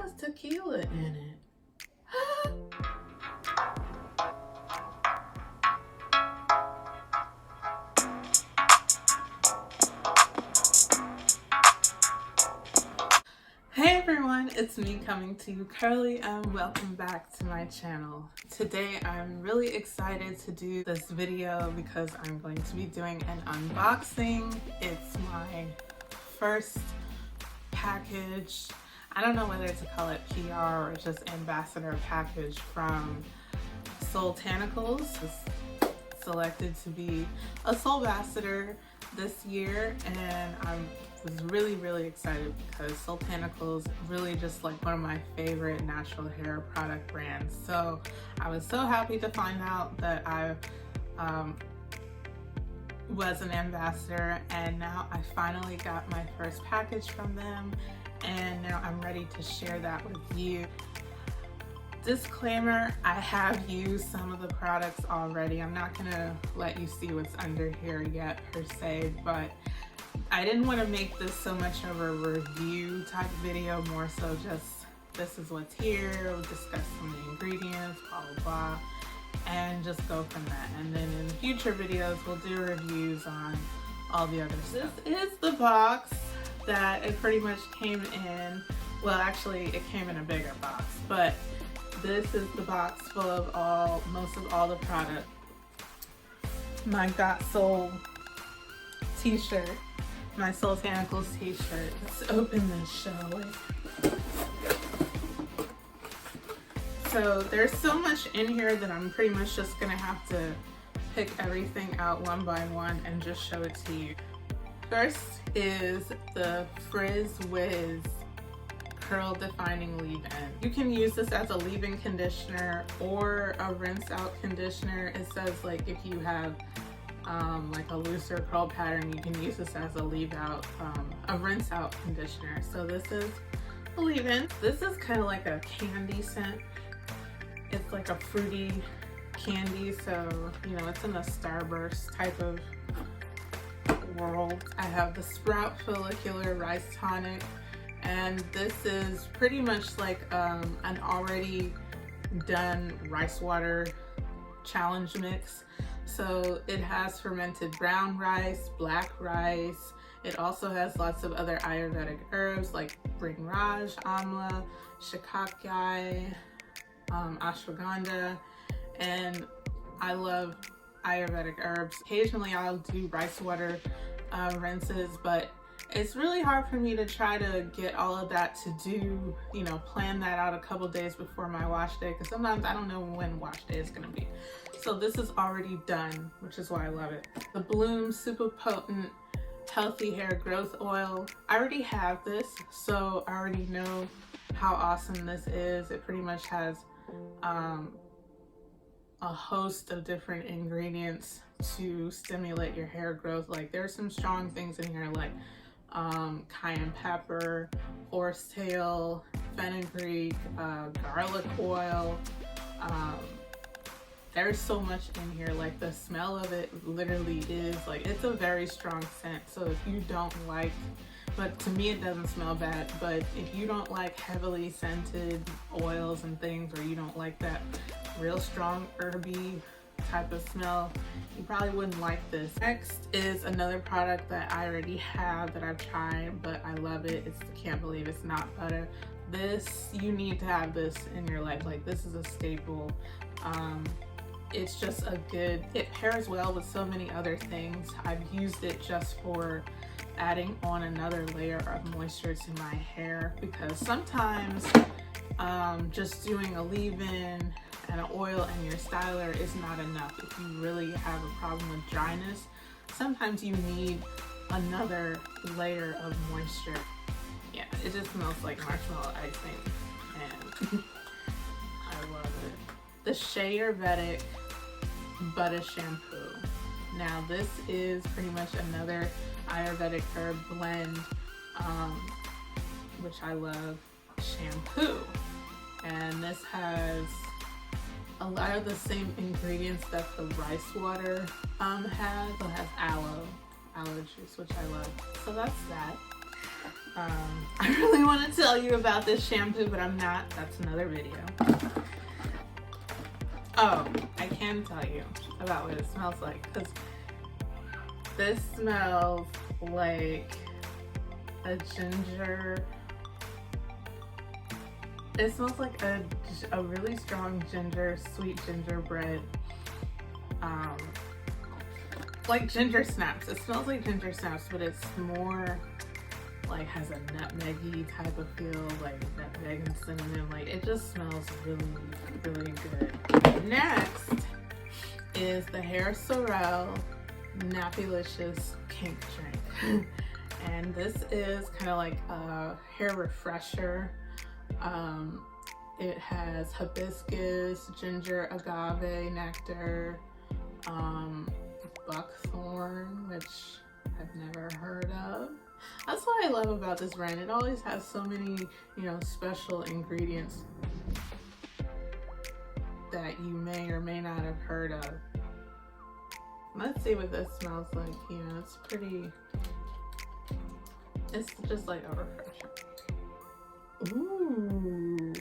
has tequila in it. Hey everyone, it's me coming to you, Curly, and welcome back to my channel. Today I'm really excited to do this video because I'm going to be doing an unboxing. It's my first package. I don't know whether to call it PR or just ambassador package from Soultanicals. Was selected to be a soul ambassador this year, and I was really excited because Soultanicals really just like one of my favorite natural hair product brands. So I was so happy to find out that I was an ambassador, and now I finally got my first package from them, and now I'm ready to share that with you. Disclaimer, I have used some of the products already. I'm not gonna let you see what's under here yet per se, but I didn't want to make this so much of a review type video, more so just this is what's here, we'll discuss some of the ingredients, blah blah blah, and just go from that. And then in future videos we'll do reviews on all the other stuff. This is the box that it pretty much came in. Well, actually it came in a bigger box, but this is the box full of most of all the product. My Got Soul t-shirt, my Soultanicals t-shirt. Let's open this, shall we? So there's so much in here that I'm pretty much just gonna have to pick everything out one by one and just show it to you. First is the Frizz Wiz Curl Defining Leave-In. You can use this as a leave-in conditioner or a rinse out conditioner. It says like if you have like a looser curl pattern, you can use this as a a rinse out conditioner. So this is a leave-in. This is kind of like a candy scent. It's like a fruity candy, so you know it's in the Starburst type of world. I have the Sprout Follicular Rice Tonic, and this is pretty much like an already done rice water challenge mix. So it has fermented brown rice, black rice. It also has lots of other Ayurvedic herbs like Bringraj, Amla, Shikakai, Ashwagandha, and I love Ayurvedic herbs. Occasionally I'll do rice water rinses, but it's really hard for me to try to get all of that to do, you know, plan that out a couple days before my wash day, because sometimes I don't know when wash day is going to be. So this is already done, which is why I love it. The Bloom Super Potent Healthy Hair Growth Oil. I already have this, so I already know how awesome this is. It pretty much has a host of different ingredients to stimulate your hair growth. Like there's some strong things in here like cayenne pepper, horsetail, fenugreek, garlic oil. There's so much in here. Like the smell of it literally is like, it's a very strong scent. So if you don't like, but to me it doesn't smell bad, but if you don't like heavily scented oils and things, or you don't like that real strong herby type of smell, you probably wouldn't like this. Next is another product that I already have that I've tried, but I love it. It's Can't Believe It's Not Butter. This, you need to have this in your life. Like this is a staple. It's just a good, it pairs well with so many other things. I've used it just for adding on another layer of moisture to my hair, because sometimes just doing a leave-in and an oil and your styler is not enough. If you really have a problem with dryness, sometimes you need another layer of moisture. Yeah, it just smells like marshmallow icing, and I love it. The Ayurvedic Butter Shampoo. Now this is pretty much another Ayurvedic herb blend, which I love, shampoo. And this has a lot of the same ingredients that the rice water has. It has aloe juice, which I love. So that's that. I really want to tell you about this shampoo, but I'm not. That's another video. Oh, I can tell you about what it smells like, because this smells like a ginger. It smells like a really strong ginger, sweet gingerbread, like ginger snaps. It smells like ginger snaps, but it's more like has a nutmeggy type of feel, like nutmeg and cinnamon. Like it just smells really, really good. Next is the Hair Sorrel Nappylicious Kink Drink. And this is kind of like a hair refresher. It has hibiscus, ginger, agave nectar, buckthorn, which I've never heard of. That's what I love about this brand. It always has so many, you know, special ingredients that you may or may not have heard of. Let's see what this smells like. You know, it's pretty, it's just like a refresher. Ooh.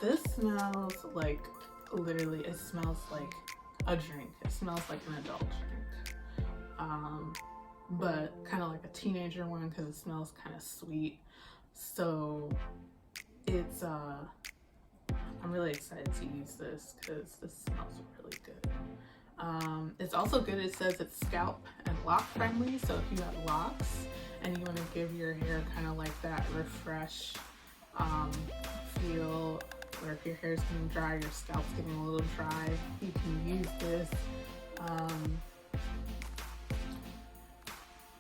This smells like, literally, it smells like a drink. It smells like an adult drink. But kind of like a teenager one because it smells kind of sweet. So it's, I'm really excited to use this because this smells really good. It's also good, it says it's scalp and lock friendly. So if you have locks and you want to give your hair kind of like that refresh feel, or if your hair is getting dry, your scalp's getting a little dry, you can use this.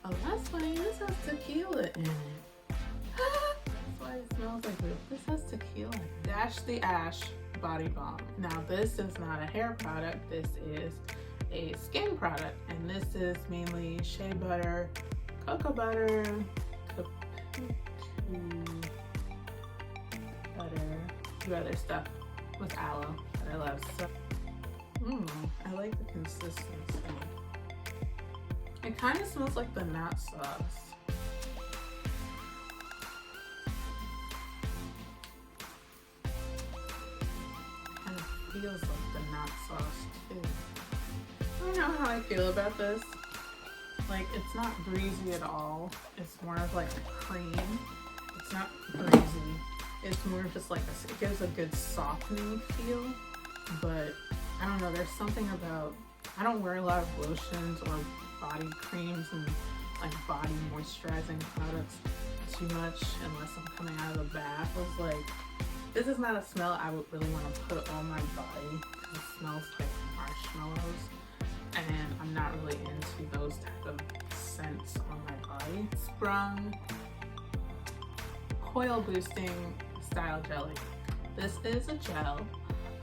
Oh, that's funny. This has tequila in it. That's why it smells like this. This has tequila. Dash the Ash Body Balm. Now, this is not a hair product. This is a skin product. And this is mainly shea butter, cocoa butter, butter, two other stuff with aloe that I love. So, I like the consistency. It kind of smells like the nut sauce. Kind of feels like the nut sauce too. I don't know how I feel about this. Like, it's not breezy at all. It's more of like a cream. It's not breezy. It's more just like it gives a good softening feel. But I don't know, there's something about, I don't wear a lot of lotions or body creams and like body moisturizing products too much unless I'm coming out of the bath. I was like, this is not a smell I would really want to put on my body because it smells like marshmallows, and I'm not really into those type of scents on my body. Sprung Coil Boosting Style Jelly. This is a gel.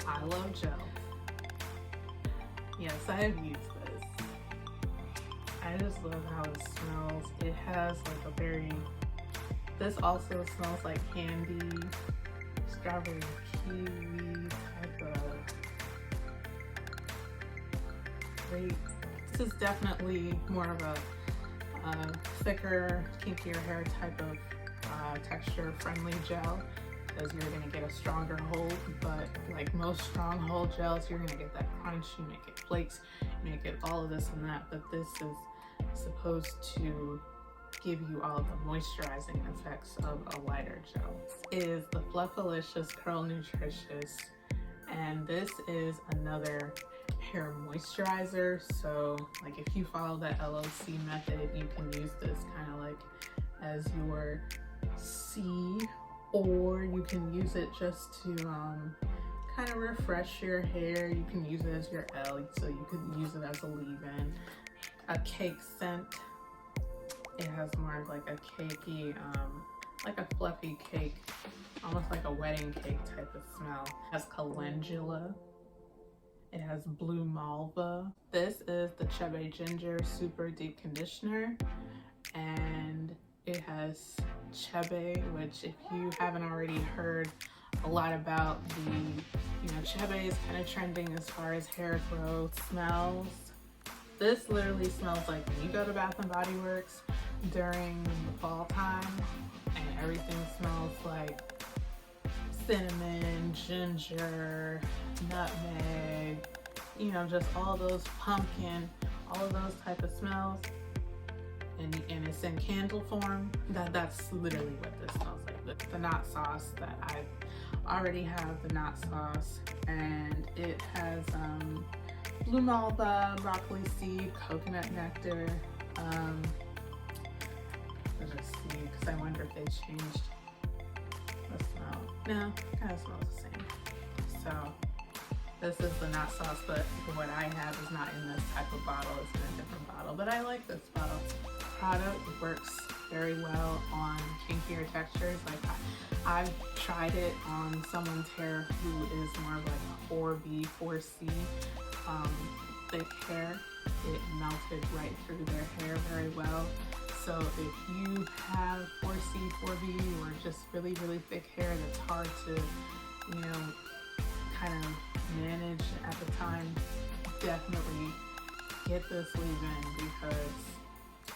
I love gel. Yes, I have used this. I just love how it smells. It has like a very, this also smells like candy, strawberry kiwi type of grape. This is definitely more of a thicker, kinkier hair type of texture friendly gel, because you're gonna get a stronger hold. But like most strong hold gels, you're gonna get that crunch, you may get flakes, you may get all of this and that, but this is supposed to give you all of the moisturizing effects of a lighter gel. This is the Fluffalicious Curl Nutritious, and this is another hair moisturizer. So like if you follow that LOC method, you can use this kind of like as your C, or you can use it just to kind of refresh your hair. You can use it as your L, so you could use it as a leave-in. A cake scent. It has more of like a cakey, like a fluffy cake, almost like a wedding cake type of smell. It has calendula. It has blue malva. This is the Chubby Ginger Super Deep Conditioner, and it has Chubby, which if you haven't already heard a lot about Chubby is kind of trending as far as hair growth smells. This literally smells like when you go to Bath and Body Works during the fall time, and everything smells like cinnamon, ginger, nutmeg, you know, just all those pumpkin, all of those type of smells, and it's in candle form. That's literally what this smells like. The knot sauce that I already have, the knot sauce, and it has blue malva, broccoli seed, coconut nectar. Let's just see, because I wonder if they changed the smell. No, it kind of smells the same. So this is the knot sauce, but what I have is not in this type of bottle. It's in a different bottle, but I like this bottle. The product works very well on kinkier textures. Like I've tried it on someone's hair who is more of like a 4B, 4C thick hair. It melted right through their hair very well. So if you have 4C, 4B, or just really, really thick hair that's hard to, you know, kind of manage at the time, definitely get this leave-in because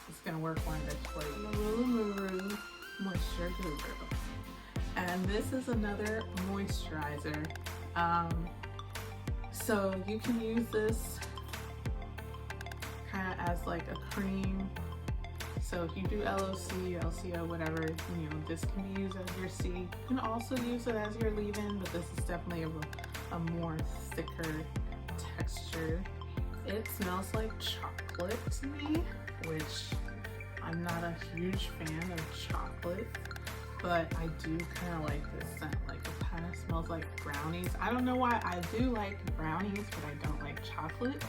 it's gonna work wonders for you. Moisture Guru. And this is another moisturizer. So you can use this kind of as like a cream. So if you do LOC, LCO, whatever, you know, this can be used as your C. You can also use it as your leave-in, but this is definitely a more thicker texture. It smells like chocolate to me, which I'm not a huge fan of chocolate, but I do kind of like this scent. Like it kind of smells like brownies. I don't know why. I do like brownies, but I don't like chocolate.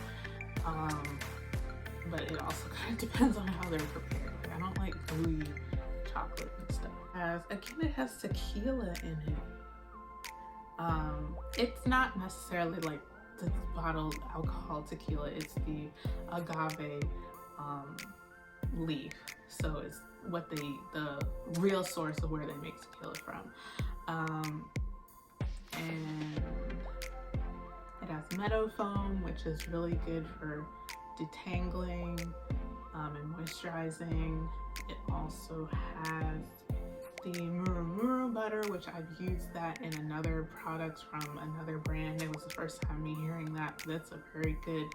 But it also kind of depends on how they're prepared. Like, I don't like gooey chocolate and stuff. Again, it has tequila in it. It's not necessarily like the bottled alcohol tequila. It's the agave leaf. So it's what the real source of where they make tequila from. And it has meadow foam, which is really good for detangling and moisturizing. It also has the muru butter, which I've used that in another product from another brand. It was the first time me hearing that. That's a very good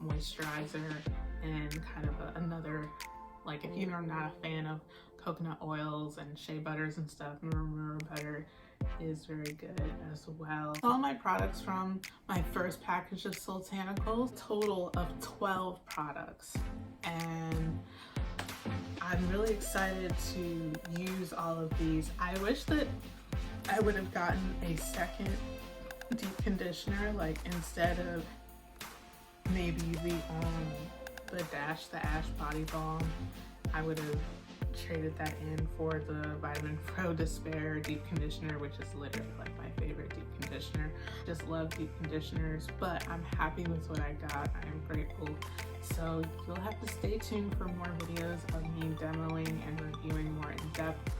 moisturizer and kind of another, like if you're not a fan of coconut oils and shea butters and stuff, muru butter is very good as well. All my products from my first package of Soultanicals, total of 12 products, and I'm really excited to use all of these. I wish that I would have gotten a second deep conditioner, like instead of maybe the Ash Body Balm, I would have traded that in for the Vitamin Pro Despair deep conditioner, which is literally like my favorite deep conditioner. Just love deep conditioners, but I'm happy with what I got. I'm grateful. So you'll have to stay tuned for more videos of me demoing and reviewing more in depth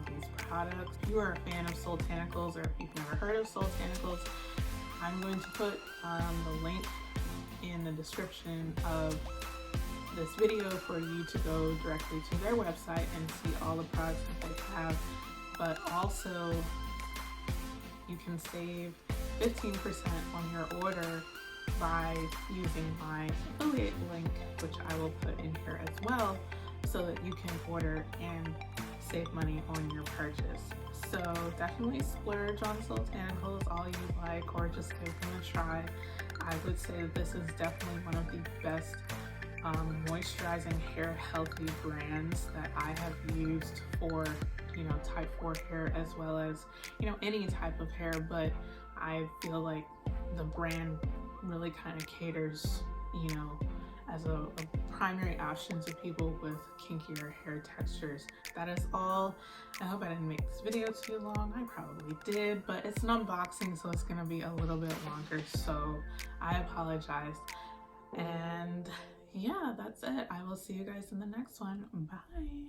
these products. If you are a fan of Soultanicals, or if you've never heard of Soultanicals, I'm going to put the link in the description of this video for you to go directly to their website and see all the products that they have. But also you can save 15% on your order by using my affiliate link, which I will put in here as well, so that you can order and save money on your purchase. So definitely splurge on Soultanicals all you like, or just give them a try. I would say that this is definitely one of the best moisturizing hair healthy brands that I have used for, you know, type 4 hair, as well as, you know, any type of hair. But I feel like the brand really kind of caters, you know, as a primary option to people with kinkier hair textures. That is all. I hope I didn't make this video too long. I probably did, but it's an unboxing, so it's gonna be a little bit longer, so I apologize. And yeah, that's it. I will see you guys in the next one. Bye.